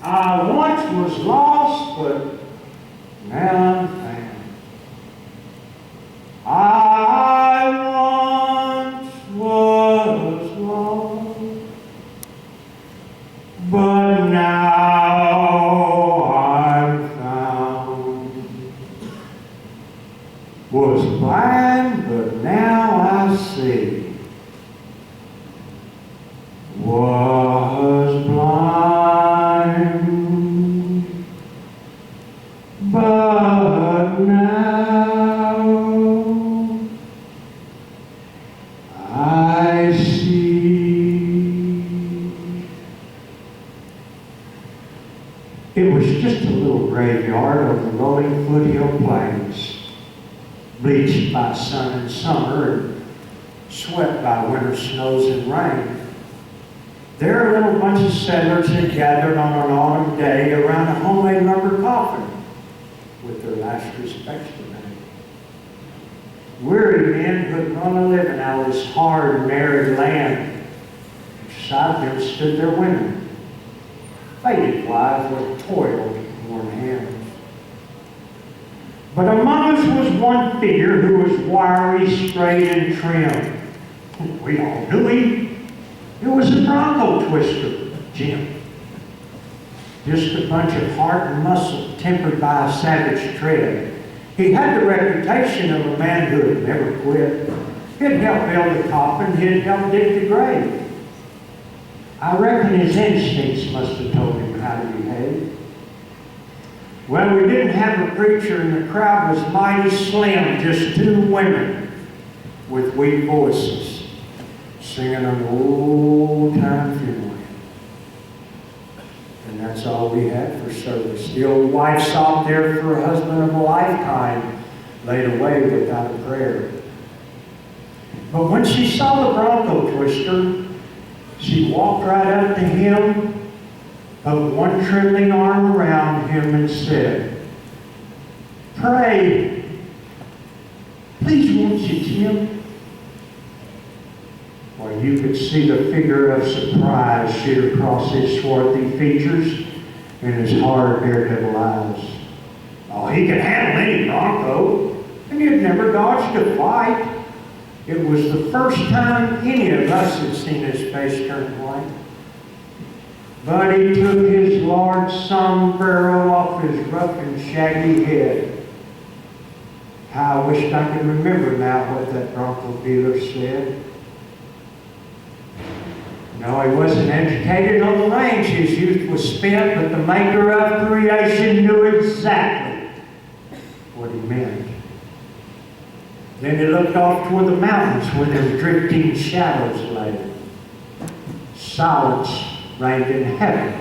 I once was lost, but now I'm found. I once was lost, but now I'm found. Was blind, but now I see. Was blind, but now I see. It was just a little graveyard on the rolling foothill plains, bleached by sun and summer and swept by winter snows and rain. There a little bunch of settlers had gathered on an autumn day around a homemade lumber coffin with their last respects to made. Weary men who had run a living out of this hard, married land. Beside them stood their women, faded wives with toil in worn hands. But among us was one figure who was wiry, straight, and trim. We all knew him. It was the Bronco Twister, Jim. Just a bunch of heart and muscle tempered by a savage tread. He had the reputation of a man who had never quit. He'd helped build the coffin, he'd helped dig the grave. I reckon his instincts must have told him how to behave. Well, we didn't have a preacher and the crowd was mighty slim, just two women with weak voices singing an old-time funeral hymn. And that's all we had for service. The old wife sobbed there for a husband of a lifetime, laid away without a prayer. But when she saw the Bronco Twister, she walked right up to him, put one trembling arm around him and said, "Pray, please won't you, Jim?" Well, you could see the figure of surprise shoot across his swarthy features and his hard daredevil eyes. Oh, he could handle any bronco, and he had never dodged a fight. It was the first time any of us had seen his face turn white. But he took his large sombrero off his rough and shaggy head. How I wished I could remember now what that bronco dealer said. No, he wasn't educated on the range. His youth was spent, but the maker of creation knew exactly what he meant. Then he looked off toward the mountains where their drifting shadows lay. Silence reigned in heaven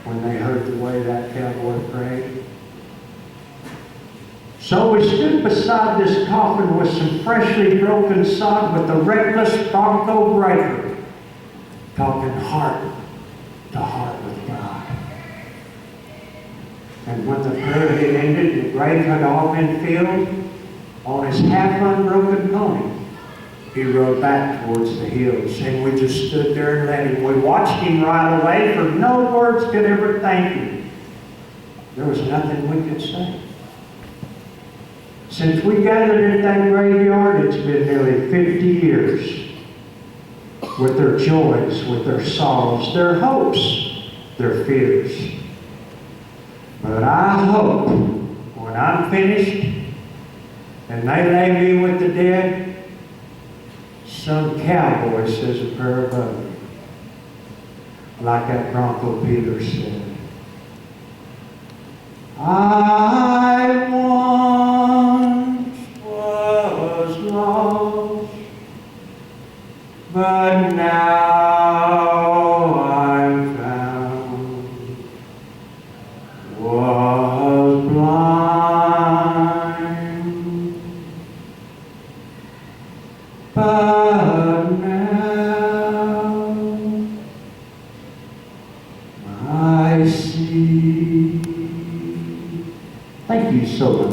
when they heard the way that cowboy prayed. So we stood beside this coffin with some freshly broken sod with the reckless bronco breaker, talking heart to heart with God. And when the prayer had ended, the grave had all been filled, on his half-unbroken pony, he rode back towards the hills, and we just stood there and let him. We watched him ride away, for no words could ever thank him. There was nothing we could say. Since we gathered in that graveyard, it's been nearly 50 years. With their joys, with their sorrows, their hopes, their fears. But I hope when I'm finished and they lay me with the dead, some cowboy says a prayer above me, like that Bronco Peter said. I once was lost, but now I'm found. Was blind, but now I see. Thank you so much.